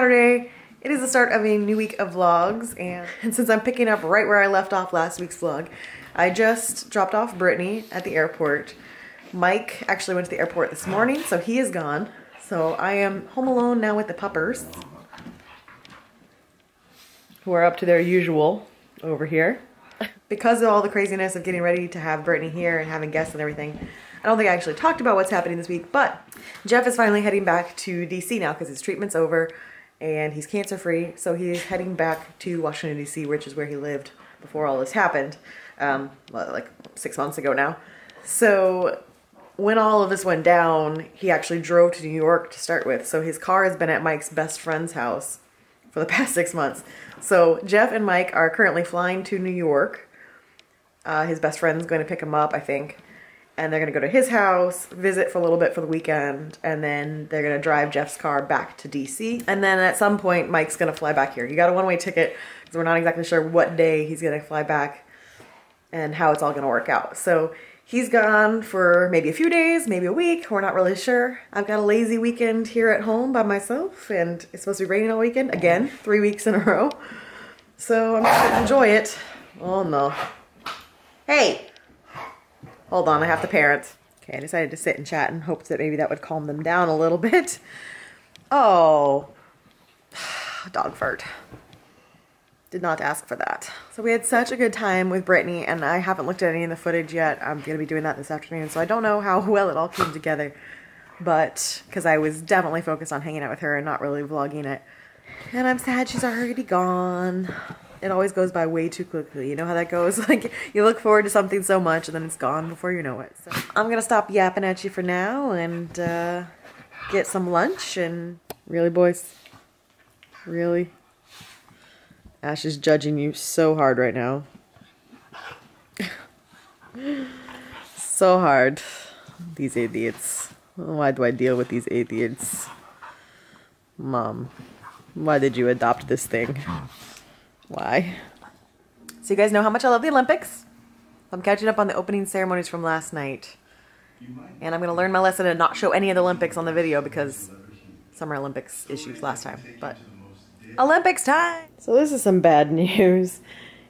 Saturday. It is the start of a new week of vlogs, and since I'm picking up right where I left off last week's vlog, I just dropped off Brittany at the airport. Mike actually went to the airport this morning, so he is gone. So I am home alone now with the puppers, who are up to their usual over here. Because of all the craziness of getting ready to have Brittany here and having guests and everything, I don't think I actually talked about what's happening this week, but Jeff is finally heading back to DC now because his treatment's over and he's cancer-free, so he's heading back to Washington, DC, which is where he lived before all this happened, like 6 months ago now. So when all of this went down, he actually drove to New York to start with, so his car has been at Mike's best friend's house for the past 6 months. So Jeff and Mike are currently flying to New York. His best friend's going to pick him up, I think. And they're going to go to his house, visit for a little bit for the weekend, and then they're going to drive Jeff's car back to DC. And then at some point, Mike's going to fly back here. He got a one-way ticket, because we're not exactly sure what day he's going to fly back and how it's all going to work out. So he's gone for maybe a few days, maybe a week. We're not really sure. I've got a lazy weekend here at home by myself, and it's supposed to be raining all weekend. Again, 3 weeks in a row. So I'm just going to enjoy it. Oh, no. Hey! Hold on, I have to parent. Okay, I decided to sit and chat in hopes that maybe that would calm them down a little bit. Oh, dog fart. Did not ask for that. So we had such a good time with Brittany, and I haven't looked at any of the footage yet. I'm going to be doing that this afternoon, so I don't know how well it all came together. But, because I was definitely focused on hanging out with her and not really vlogging it. And I'm sad she's already gone. It always goes by way too quickly. You know how that goes? Like, you look forward to something so much and then it's gone before you know it. So I'm gonna stop yapping at you for now and get some lunch. And really, boys? Really? Ash is judging you so hard right now. So hard. These idiots. Why do I deal with these idiots? Mom, why did you adopt this thing? Why? So you guys know how much I love the Olympics. I'm catching up on the opening ceremonies from last night. And I'm going to learn my lesson and not show any of the Olympics on the video because Summer Olympics issues last time. But Olympics time! So this is some bad news.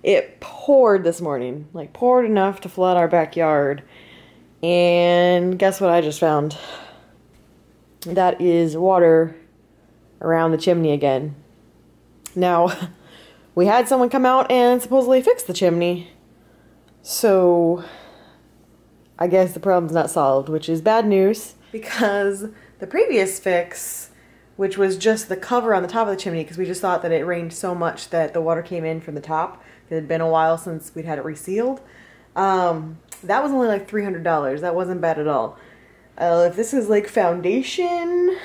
It poured this morning. Like, poured enough to flood our backyard. And guess what I just found? That is water around the chimney again. Now, we had someone come out and supposedly fix the chimney. So I guess the problem's not solved, which is bad news. Because the previous fix, which was just the cover on the top of the chimney, because we just thought that it rained so much that the water came in from the top. It had been a while since we'd had it resealed. That was only like $300. That wasn't bad at all. If this is like foundation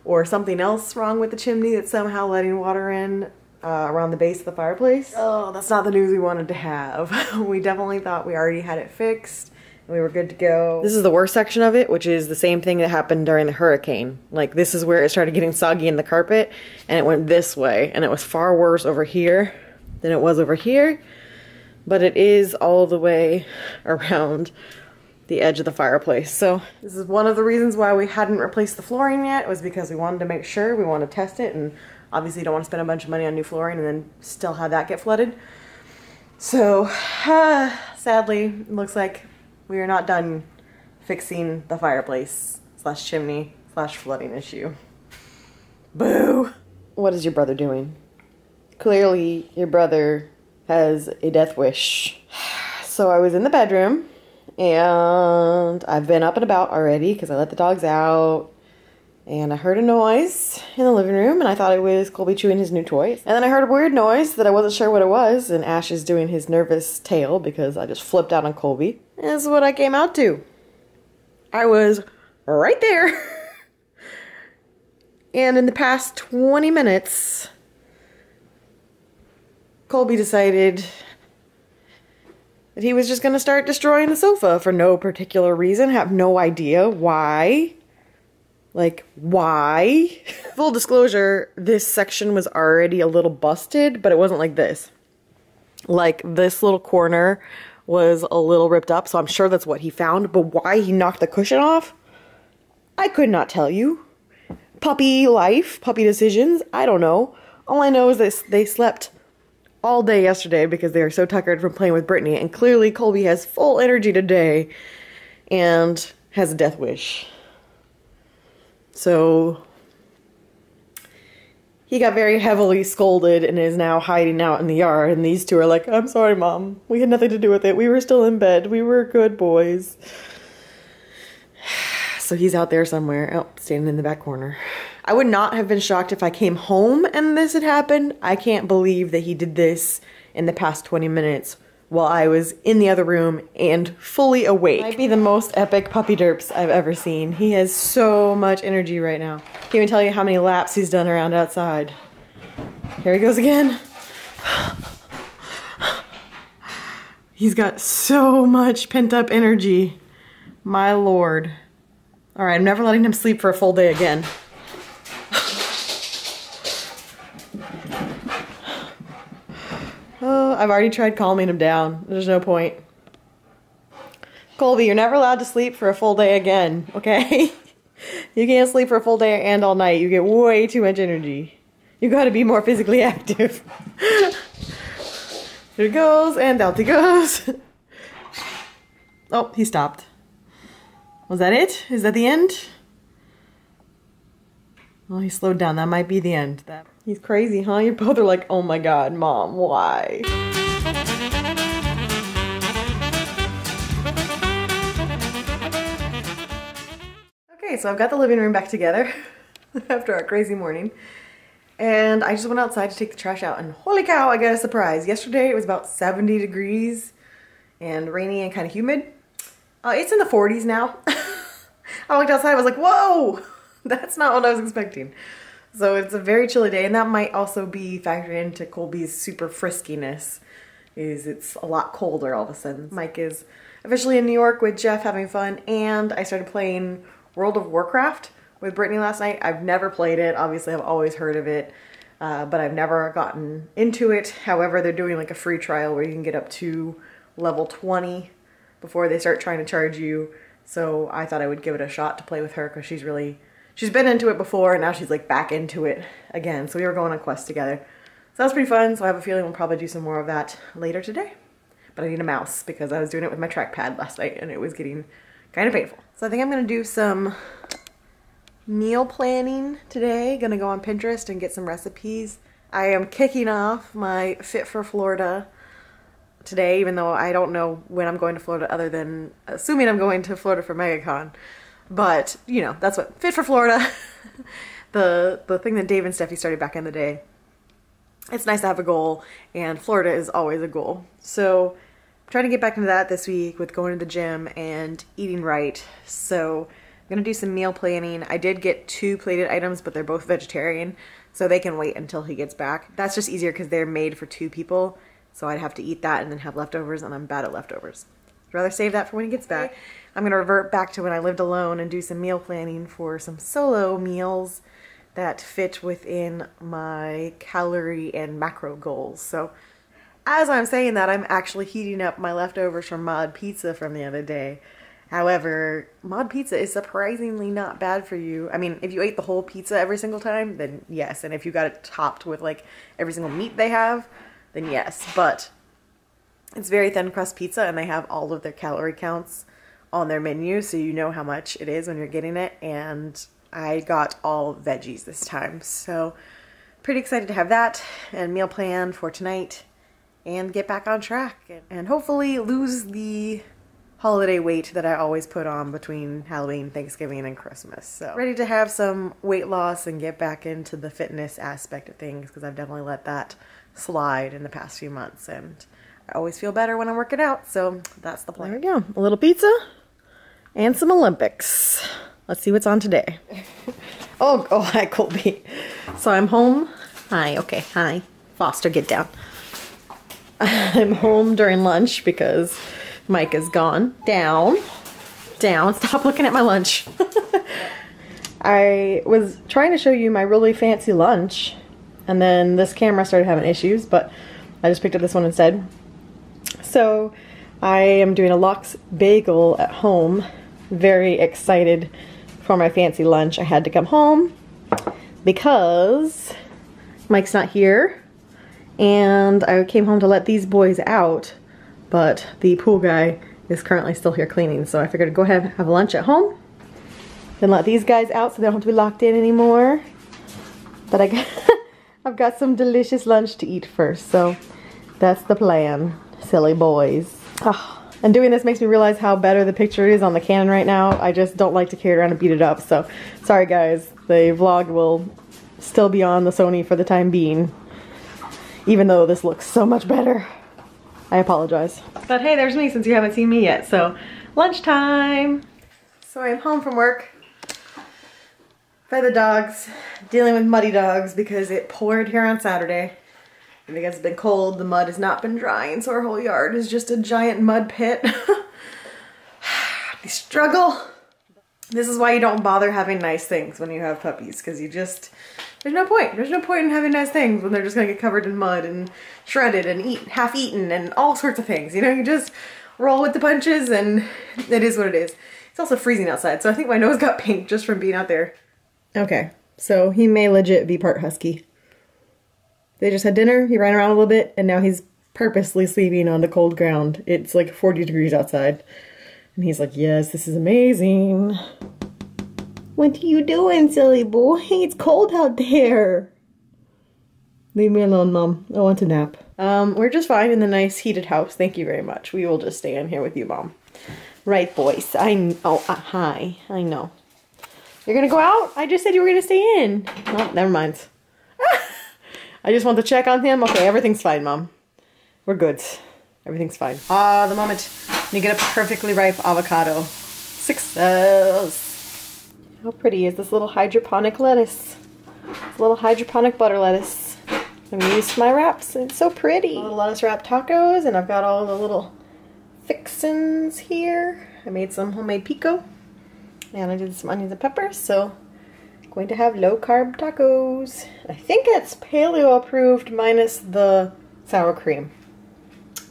or something else wrong with the chimney that's somehow letting water in around the base of the fireplace, oh, that's not the news we wanted to have. We definitely thought we already had it fixed and we were good to go. This is the worst section of it, which is the same thing that happened during the hurricane. Like, this is where it started getting soggy in the carpet and it went this way, and it was far worse over here than it was over here, but it is all the way around the edge of the fireplace. So this is one of the reasons why we hadn't replaced the flooring yet, was because we wanted to make sure, we wanted to test it, and obviously you don't want to spend a bunch of money on new flooring and then still have that get flooded. So sadly, it looks like we are not done fixing the fireplace / chimney / flooding issue. Boo! What is your brother doing? Clearly your brother has a death wish. So I was in the bedroom and I've been up and about already because I let the dogs out. And I heard a noise in the living room, and I thought it was Colby chewing his new toys. And then I heard a weird noise that I wasn't sure what it was, and Ash is doing his nervous tail because I just flipped out on Colby. And this is what I came out to. I was right there. And in the past 20 minutes, Colby decided that he was just going to start destroying the sofa for no particular reason. Have no idea why. Like, why? Full disclosure, this section was already a little busted, but it wasn't like this. Like, this little corner was a little ripped up, so I'm sure that's what he found. But why he knocked the cushion off, I could not tell you. puppy life, puppy decisions. I don't know. All I know is that they slept all day yesterday because they are so tuckered from playing with Brittany, and clearly Colby has full energy today and has a death wish. So he got very heavily scolded and is now hiding out in the yard, and these two are like, I'm sorry, Mom. We had nothing to do with it. We were still in bed. We were good boys. So he's out there somewhere. Oh, standing in the back corner. I would not have been shocked if I came home and this had happened. I can't believe that he did this in the past 20 minutes while I was in the other room and fully awake. Might be the most epic puppy derps I've ever seen. He has so much energy right now. Can't even tell you how many laps he's done around outside. Here he goes again. He's got so much pent-up energy. My lord. All right, I'm never letting him sleep for a full day again. Oh, I've already tried calming him down. There's no point. Colby, you're never allowed to sleep for a full day again, okay? You can't sleep for a full day and all night. You get way too much energy. You gotta be more physically active. There he goes, and out he goes. Oh, he stopped. Was that it? Is that the end? Well, he slowed down. That might be the end. He's crazy, huh? You both are like, oh my god, Mom, why? Okay, so I've got the living room back together after our crazy morning. And I just went outside to take the trash out, and holy cow, I got a surprise. Yesterday it was about 70 degrees and rainy and kind of humid. It's in the 40s now. I walked outside, I was like, whoa! That's not what I was expecting. So it's a very chilly day, and that might also be factored into Colby's super friskiness, is it's a lot colder all of a sudden. Mike is officially in New York with Jeff having fun, and I started playing World of Warcraft with Brittany last night. I've never played it. Obviously, I've always heard of it, but I've never gotten into it. However, they're doing like a free trial where you can get up to level 20 before they start trying to charge you. So I thought I would give it a shot to play with her because she's been into it before, and now she's like back into it again. So we were going on quests together. So that was pretty fun. So I have a feeling we'll probably do some more of that later today. But I need a mouse because I was doing it with my trackpad last night and it was getting kind of painful. So I think I'm gonna do some meal planning today. Gonna go on Pinterest and get some recipes. I am kicking off my Fit for Florida today, even though I don't know when I'm going to Florida other than assuming I'm going to Florida for MegaCon. But, you know, that's what Fit for Florida, the thing that Dave and Steffi started back in the day. It's nice to have a goal, and Florida is always a goal. So I'm trying to get back into that this week with going to the gym and eating right. So I'm going to do some meal planning. I did get 2 plated items, but they're both vegetarian, so they can wait until he gets back. That's just easier because they're made for 2 people. So I'd have to eat that and then have leftovers, and I'm bad at leftovers. I'd rather save that for when he gets back. I'm gonna revert back to when I lived alone and do some meal planning for some solo meals that fit within my calorie and macro goals. So as I'm saying that, I'm actually heating up my leftovers from Mod Pizza from the other day. However, Mod Pizza is surprisingly not bad for you. I mean, if you ate the whole pizza every single time, then yes. And if you got it topped with like every single meat they have, then yes. But it's very thin crust pizza, and they have all of their calorie counts on their menu, so you know how much it is when you're getting it. And I got all veggies this time, so pretty excited to have that and meal plan for tonight and get back on track and hopefully lose the holiday weight that I always put on between Halloween, Thanksgiving, and Christmas. So ready to have some weight loss and get back into the fitness aspect of things, because I've definitely let that slide in the past few months, and I always feel better when I'm working out, so that's the plan. There we go. A little pizza and some Olympics. Let's see what's on today. Oh, hi, Colby. So I'm home. Hi, okay, hi. Foster, get down. I'm home during lunch because Mike is gone. Down. Stop looking at my lunch. I was trying to show you my really fancy lunch, and then this camera started having issues, but I just picked up this one instead. So I am doing a lox bagel at home. Very excited for my fancy lunch. I had to come home because Mike's not here and I came home to let these boys out, but the pool guy is currently still here cleaning, so I figured I'd go ahead and have lunch at home, then let these guys out so they don't have to be locked in anymore. But I've got some delicious lunch to eat first, so that's the plan, silly boys. Oh, and doing this makes me realize how better the picture is on the Canon right now. I just don't like to carry it around and beat it up, so sorry guys. The vlog will still be on the Sony for the time being, even though this looks so much better. I apologize. But hey, there's me since you haven't seen me yet, so lunchtime. So I'm home from work. Fed the dogs, dealing with muddy dogs because it poured here on Saturday. And because it's been cold, the mud has not been drying, so our whole yard is just a giant mud pit. We struggle. This is why you don't bother having nice things when you have puppies, because you just, there's no point. There's no point in having nice things when they're just gonna get covered in mud and shredded and half-eaten and all sorts of things. You know, you just roll with the punches and it is what it is. It's also freezing outside, so I think my nose got pink just from being out there. Okay, so he may legit be part husky. They just had dinner, he ran around a little bit, and now he's purposely sleeping on the cold ground. It's like 40 degrees outside. And he's like, yes, this is amazing. What are you doing, silly boy? It's cold out there. Leave me alone, Mom. I want to nap. We're just fine in the nice heated house. Thank you very much. We will just stay in here with you, Mom. Right, boys. Hi. I know. You're gonna go out? I just said you were gonna stay in. Oh, never mind. I just want to check on him. Okay, everything's fine, Mom. We're good. Everything's fine. Ah, the moment you get a perfectly ripe avocado. Success! How pretty is this little hydroponic lettuce? This little hydroponic butter lettuce. I'm used to my wraps. It's so pretty. Little lettuce wrap tacos, and I've got all the little fixins here. I made some homemade pico. And I did some onions and peppers, so I'm going to have low-carb tacos. I think it's paleo approved minus the sour cream,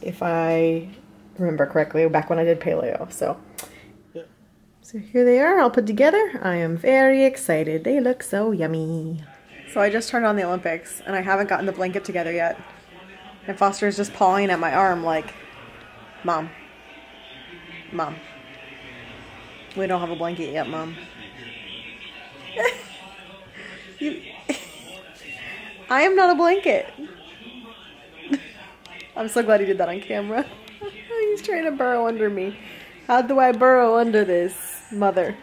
if I remember correctly, back when I did paleo. So here they are, all put together. I am very excited. They look so yummy. So I just turned on the Olympics, and I haven't gotten the blanket together yet. And Foster is just pawing at my arm like, Mom. Mom. We don't have a blanket yet, Mom. I am not a blanket. I'm so glad he did that on camera. He's trying to burrow under me. How do I burrow under this? Mother.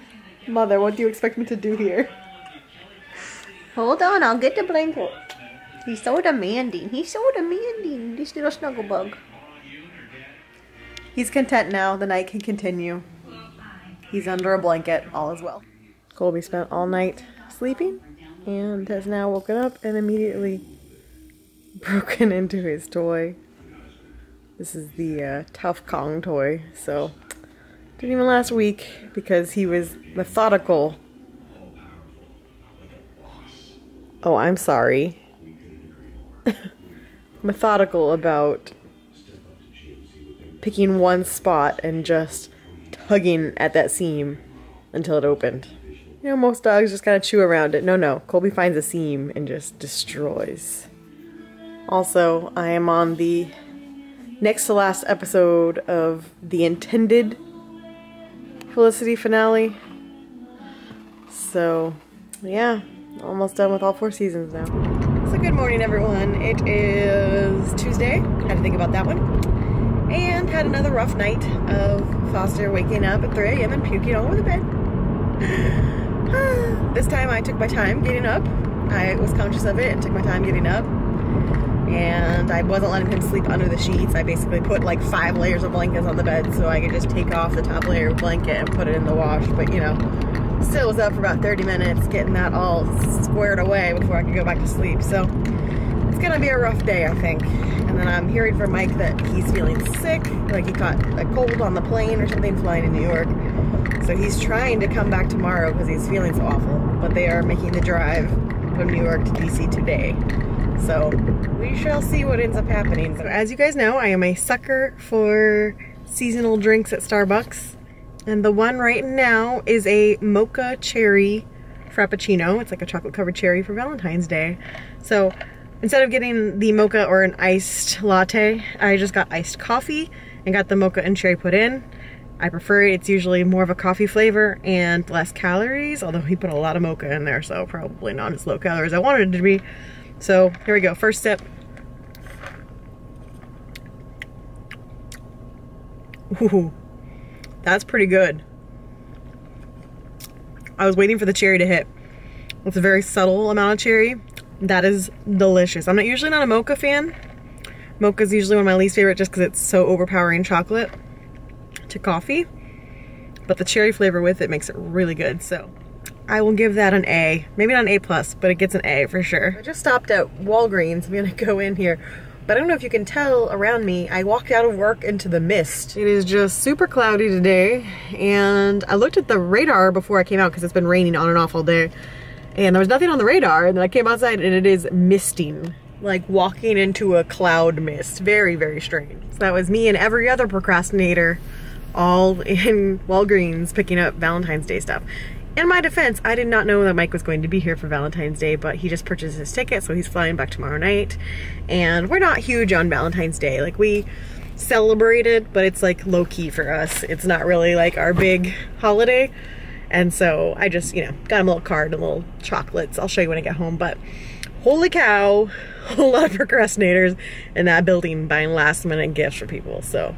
Mother, what do you expect me to do here? Hold on, I'll get the blanket. He's so demanding. He's so demanding, this little snuggle bug. He's content now. The night can continue. He's under a blanket, all is well. Colby spent all night sleeping and has now woken up and immediately broken into his toy. This is the Tough Kong toy, so didn't even last a week because he was methodical. Oh, I'm sorry. Methodical about picking one spot and just tugging at that seam until it opened. You know, most dogs just kind of chew around it. No. Colby finds a seam and just destroys. Also, I am on the next to last episode of the intended Felicity finale. So, yeah, almost done with all 4 seasons now. So good morning, everyone. It is Tuesday. Had to think about that one. And had another rough night of Foster waking up at 3 a.m. and puking all over the bed. This time I took my time getting up. I was conscious of it and took my time getting up. And I wasn't letting him sleep under the sheets. I basically put like 5 layers of blankets on the bed so I could just take off the top layer of blanket and put it in the wash. But you know, still was up for about 30 minutes getting that all squared away before I could go back to sleep. So it's gonna be a rough day, I think. And then I'm hearing from Mike that he's feeling sick, like he caught a cold on the plane or something flying in New York. So he's trying to come back tomorrow because he's feeling so awful. But they are making the drive from New York to DC today. So we shall see what ends up happening. So as you guys know, I am a sucker for seasonal drinks at Starbucks. And the one right now is a mocha cherry Frappuccino. It's like a chocolate covered cherry for Valentine's Day. So instead of getting the mocha or an iced latte, I just got iced coffee and got the mocha and cherry put in. I prefer it. It's usually more of a coffee flavor and less calories, although he put a lot of mocha in there, so probably not as low calories as I wanted it to be. So here we go, first sip. Ooh, that's pretty good. I was waiting for the cherry to hit. It's a very subtle amount of cherry. That is delicious. I'm usually not a mocha fan. Mocha is usually one of my least favorite just because it's so overpowering chocolate to coffee. But the cherry flavor with it makes it really good. So I will give that an A. Maybe not an A+, but it gets an A for sure. I just stopped at Walgreens. I'm gonna go in here. But I don't know if you can tell around me, I walked out of work into the mist. It is just super cloudy today, and I looked at the radar before I came out because it's been raining on and off all day, and there was nothing on the radar, and then I came outside and it is misting. Like walking into a cloud mist. Very, very strange. So that was me and every other procrastinator all in Walgreens picking up Valentine's Day stuff. In my defense, I did not know that Mike was going to be here for Valentine's Day, but he just purchased his ticket, so he's flying back tomorrow night. And we're not huge on Valentine's Day. Like, we celebrate it, but it's like low-key for us. It's not really like our big holiday. And so I just, you know, got him a little card and little chocolates. I'll show you when I get home, but holy cow, a lot of procrastinators in that building buying last-minute gifts for people. So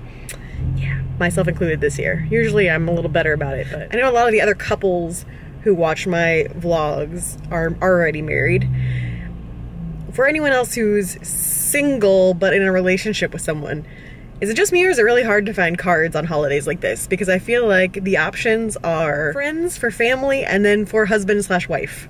yeah, myself included this year. Usually I'm a little better about it, but I know a lot of the other couples who watch my vlogs are already married. For anyone else who's single but in a relationship with someone, is it just me or is it really hard to find cards on holidays like this? Because I feel like the options are friends, for family, and then for husband/wife.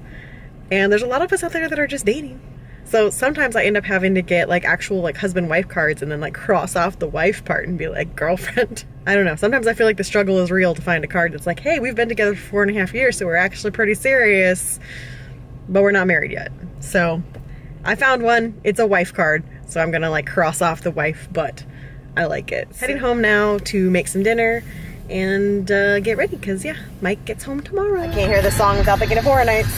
And there's a lot of us out there that are just dating. So sometimes I end up having to get like actual like husband-wife cards and then like cross off the wife part and be like girlfriend. I don't know. Sometimes I feel like the struggle is real to find a card that's like, hey, we've been together for 4.5 years, so we're actually pretty serious, but we're not married yet. So I found one. It's a wife card, so I'm gonna like cross off the wife, but I like it. Heading home now to make some dinner and get ready because yeah, Mike gets home tomorrow. I can't hear this song without thinking of Horror Nights.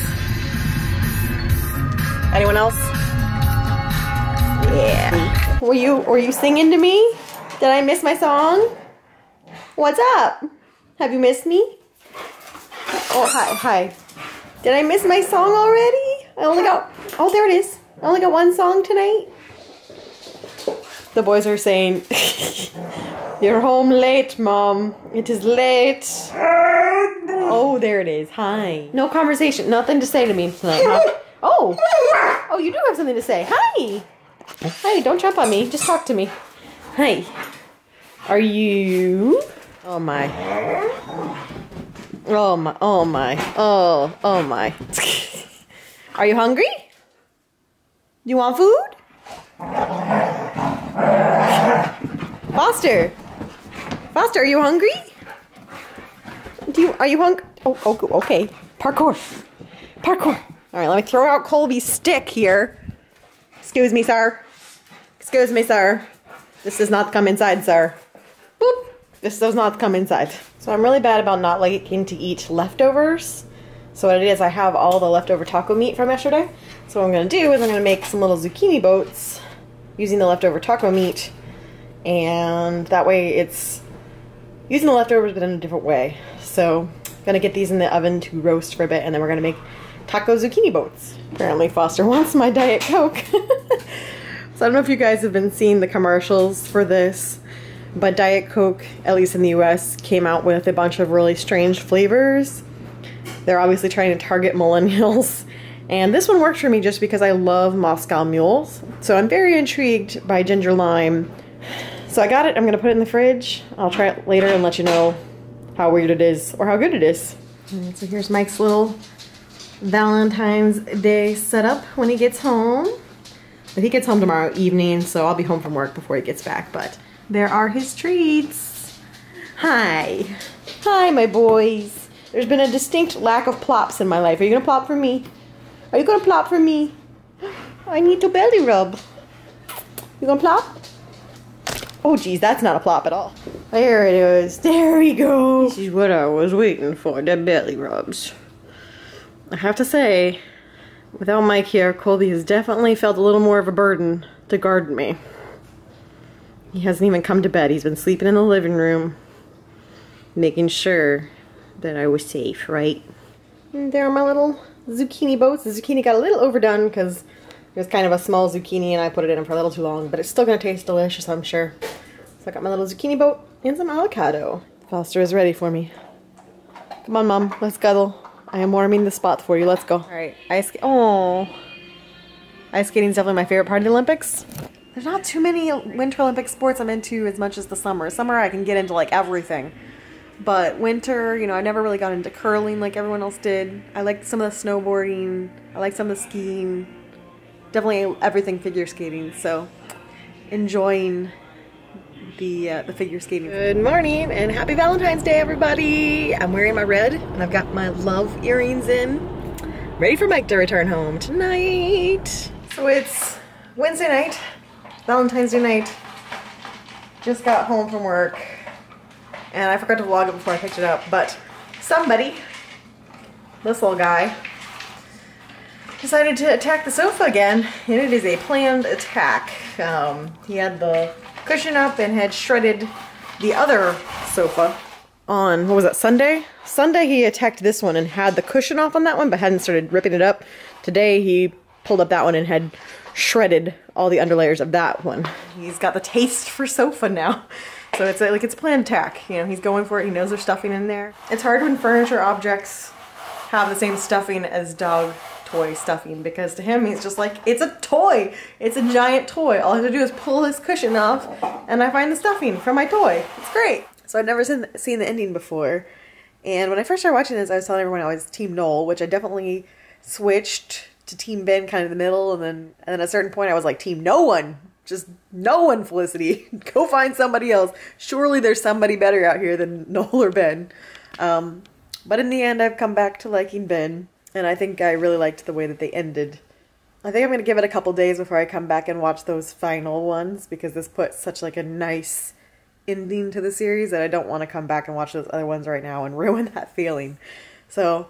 Anyone else? Yeah. Were you singing to me? Did I miss my song? What's up? Have you missed me? Oh, hi. Did I miss my song already? I only got, oh, there it is. I only got one song tonight. The boys are saying, you're home late, Mom. It is late. Oh, there it is. Hi. No conversation. Nothing to say to me tonight, huh? Oh. Oh, you do have something to say. Hi. Hi, don't jump on me. Just talk to me. Hi. Are you? Oh my. Oh my. Oh my. Oh my. Are you hungry? You want food? Foster. Foster, are you hungry? Are you hungry? Oh, okay. Parkour. Parkour. All right, let me throw out Colby's stick here. Excuse me, sir. Excuse me, sir. This does not come inside, sir. Boop. This does not come inside. So I'm really bad about not liking to eat leftovers. So what it is, I have all the leftover taco meat from yesterday. So what I'm gonna do is I'm gonna make some little zucchini boats using the leftover taco meat. And that way it's using the leftovers but in a different way. So I'm gonna get these in the oven to roast for a bit and then we're gonna make taco zucchini boats. Apparently Foster wants my Diet Coke. So I don't know if you guys have been seeing the commercials for this, but Diet Coke, at least in the US, came out with a bunch of really strange flavors. They're obviously trying to target millennials. And this one worked for me just because I love Moscow mules. So I'm very intrigued by ginger lime. So I got it, I'm gonna put it in the fridge. I'll try it later and let you know how weird it is or how good it is. And so here's Mike's little Valentine's Day setup when he gets home. But he gets home tomorrow evening, so I'll be home from work before he gets back, but there are his treats. Hi. Hi, my boys. There's been a distinct lack of plops in my life. Are you gonna plop for me? Are you gonna plop for me? I need to belly rub. You gonna plop? Oh geez, that's not a plop at all. There it is. There we go. This is what I was waiting for, the belly rubs. I have to say, without Mike here, Colby has definitely felt a little more of a burden to guard me. He hasn't even come to bed. He's been sleeping in the living room, making sure that I was safe, right? And there are my little zucchini boats. The zucchini got a little overdone because it was kind of a small zucchini and I put it in for a little too long, but it's still going to taste delicious, I'm sure. So I got my little zucchini boat and some avocado. Foster is ready for me. Come on, Mom, let's cuddle. I am warming the spot for you. Let's go. All right, ice skating is definitely my favorite part of the Olympics. There's not too many Winter Olympic sports I'm into as much as the summer. Summer I can get into like everything. But winter, you know, I never really got into curling like everyone else did. I liked some of the snowboarding. I liked some of the skiing. Definitely everything figure skating. So enjoying the figure skating. Good morning and happy Valentine's Day, everybody. I'm wearing my red and I've got my love earrings in. Ready for Mike to return home tonight. So it's Wednesday night, Valentine's Day night. Just got home from work. And I forgot to vlog it before I picked it up, but somebody, this little guy, decided to attack the sofa again, and it is a planned attack. He had the cushion up and had shredded the other sofa on, what was that, Sunday? Sunday he attacked this one and had the cushion off on that one, but hadn't started ripping it up. Today he pulled up that one and had shredded all the underlayers of that one. He's got the taste for sofa now. So it's like it's a planned attack. You know, he's going for it. He knows there's stuffing in there. It's hard when furniture objects have the same stuffing as dog toy stuffing, because to him he's just like, it's a toy. It's a giant toy. All I have to do is pull this cushion off and I find the stuffing from my toy. It's great. So I'd never seen the ending before. And when I first started watching this, I was telling everyone I was Team Noel, which I definitely switched to Team Ben kind of in the middle. And then at a certain point I was like Team No One. Just no one, Felicity. Go find somebody else. Surely there's somebody better out here than Noel or Ben. But in the end, I've come back to liking Ben. And I think I really liked the way that they ended. I think I'm going to give it a couple days before I come back and watch those final ones, because this put such like a nice ending to the series that I don't want to come back and watch those other ones right now and ruin that feeling. So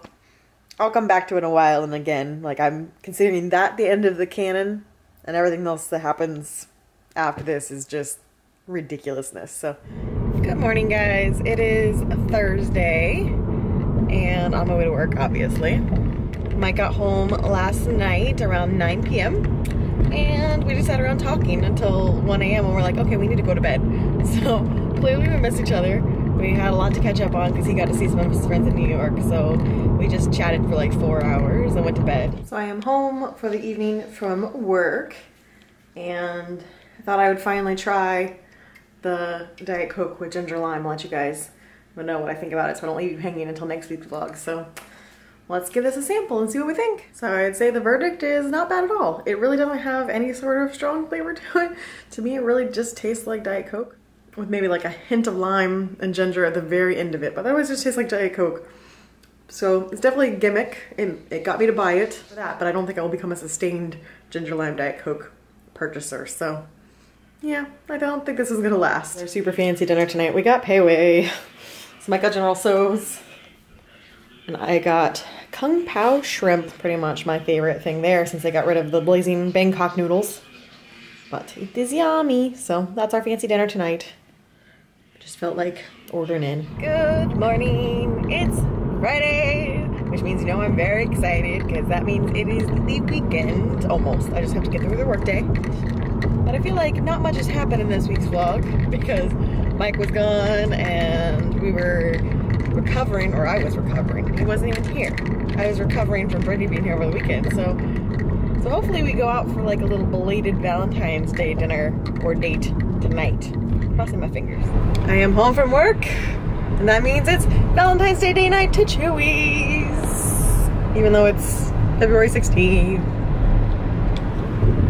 I'll come back to it in a while. And again, like I'm considering that the end of the canon. And everything else that happens after this is just ridiculousness. So, good morning, guys. It is a Thursday, and on my way to work, obviously. Mike got home last night around 9 p.m. and we just sat around talking until 1 a.m. and we're like, okay, we need to go to bed. So clearly we missed each other. We had a lot to catch up on because he got to see some of his friends in New York. So we just chatted for like 4 hours and went to bed. So I am home for the evening from work, and I thought I would finally try the Diet Coke with ginger lime. I'll let you guys know what I think about it, so I don't leave you hanging until next week's vlog. So let's give this a sample and see what we think. So I'd say the verdict is not bad at all. It really doesn't have any sort of strong flavor to it. To me, it really just tastes like Diet Coke, with maybe like a hint of lime and ginger at the very end of it. But otherwise it just tastes like Diet Coke. So it's definitely a gimmick, and it got me to buy it for that, but I don't think I will become a sustained ginger lime Diet Coke purchaser. So yeah, I don't think this is gonna last. Our super fancy dinner tonight. We got pay away. So Mike got General Tso's, and I got Kung Pao shrimp, pretty much my favorite thing there since they got rid of the blazing Bangkok noodles. But it is yummy. So that's our fancy dinner tonight. Just felt like ordering in. Good morning. It's Friday, which means, you know, I'm very excited because that means it is the weekend. Almost. I just have to get through the workday. But I feel like not much has happened in this week's vlog because Mike was gone and we were recovering, or I was recovering. He wasn't even here. I was recovering from Brittany being here over the weekend. So hopefully we go out for like a little belated Valentine's Day dinner or date tonight. Crossing my fingers. I am home from work, and that means it's Valentine's Day night to Chuy's. Even though it's February 16th.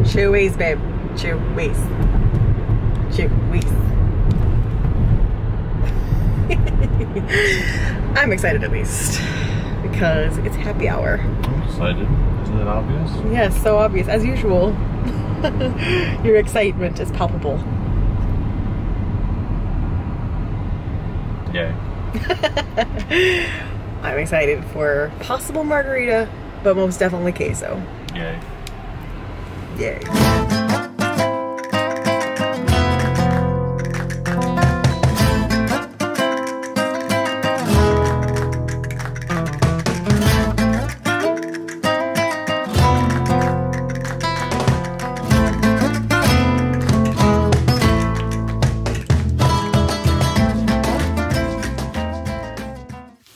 Chuy's, babe. Chuy's. Chuy's. I'm excited at least, because it's happy hour. I'm excited. Isn't it obvious? Yes, so obvious. As usual. Your excitement is palpable. Yay. I'm excited for possible margarita, but most definitely queso. Yay. Yay.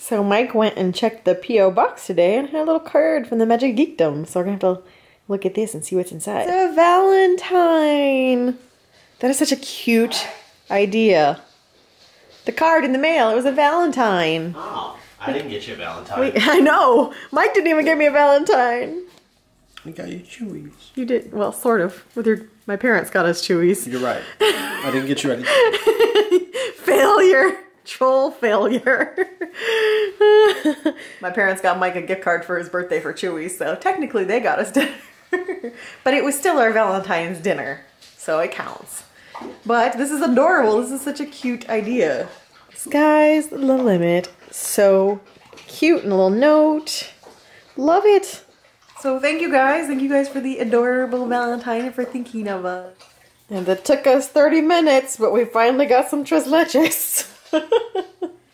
So Mike went and checked the P.O. box today and had a little card from the Magic Geekdom. So we're going to have to look at this and see what's inside. It's a Valentine. That is such a cute idea. The card in the mail, it was a Valentine. Oh, I didn't get you a Valentine. Wait, I know. Mike didn't even get me a Valentine. I got you Chewies. You did, well, sort of. My parents got us Chewies. You're right. I didn't get you anything. Failure. Troll failure. My parents got Mike a gift card for his birthday for Chuy, so technically they got us dinner. But it was still our Valentine's dinner, so it counts. But this is adorable. This is such a cute idea. Sky's the limit. So cute, and a little note. Love it. So thank you guys. Thank you guys for the adorable Valentine and for thinking of us. And it took us 30 minutes, but we finally got some tres leches.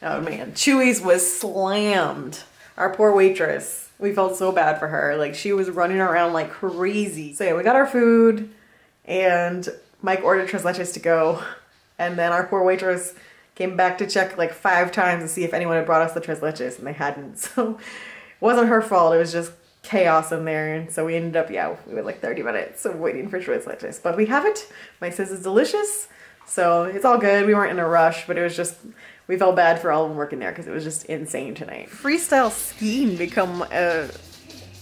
Oh man, Chuy's was slammed. Our poor waitress. We felt so bad for her. Like, she was running around like crazy. So yeah, we got our food and Mike ordered tres leches to go. And then our poor waitress came back to check like 5 times to see if anyone had brought us the tres leches, and they hadn't. So it wasn't her fault. It was just chaos in there. And so we ended up, yeah, we had like 30 minutes of waiting for tres leches. But we have it. Mike says it's delicious. So it's all good. We weren't in a rush, but it was just, we felt bad for all of them working there because it was just insane tonight. Freestyle skiing become a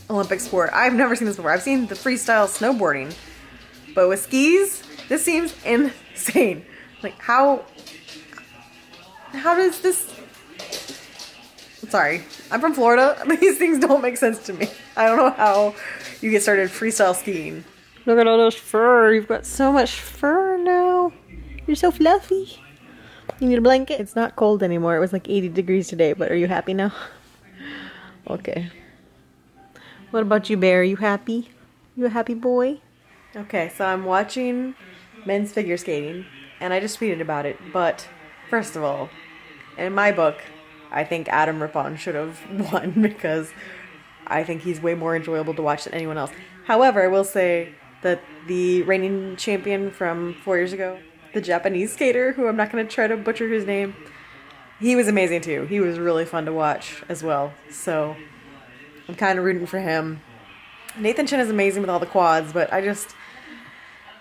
Olympic sport. I've never seen this before. I've seen the freestyle snowboarding, but with skis, this seems insane. Like, how does this, sorry, I'm from Florida. These things don't make sense to me. I don't know how you get started freestyle skiing. Look at all those fur. You've got so much fur now. You're so fluffy. You need a blanket? It's not cold anymore. It was like 80 degrees today, but are you happy now? Okay. What about you, Bear? Are you happy? You a happy boy? Okay, so I'm watching men's figure skating, and I just tweeted about it, but first of all, in my book, I think Adam Rippon should have won because I think he's way more enjoyable to watch than anyone else. However, I will say that the reigning champion from 4 years ago, the Japanese skater, who I'm not going to try to butcher his name, he was amazing too. He was really fun to watch as well. So I'm kind of rooting for him. Nathan Chen is amazing with all the quads, but I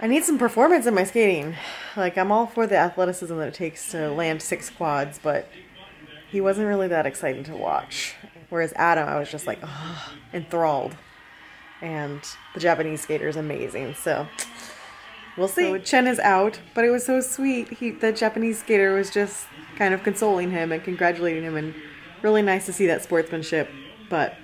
need some performance in my skating. Like, I'm all for the athleticism that it takes to land 6 quads, but he wasn't really that exciting to watch. Whereas Adam, I was just like, oh, enthralled. And the Japanese skater is amazing, so we'll see. So Chen is out, but it was so sweet. The Japanese skater was just kind of consoling him and congratulating him, and really nice to see that sportsmanship, but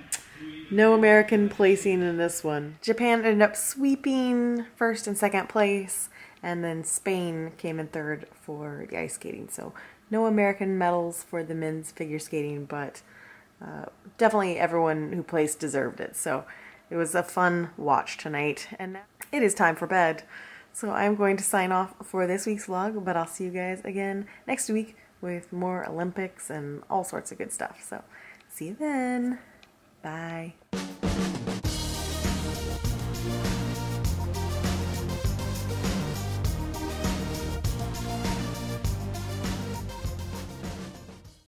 no American placing in this one. Japan ended up sweeping first and second place, and then Spain came in third for the ice skating. So no American medals for the men's figure skating, but definitely everyone who placed deserved it. So it was a fun watch tonight, and now it is time for bed. So I'm going to sign off for this week's vlog, but I'll see you guys again next week with more Olympics and all sorts of good stuff. So see you then. Bye.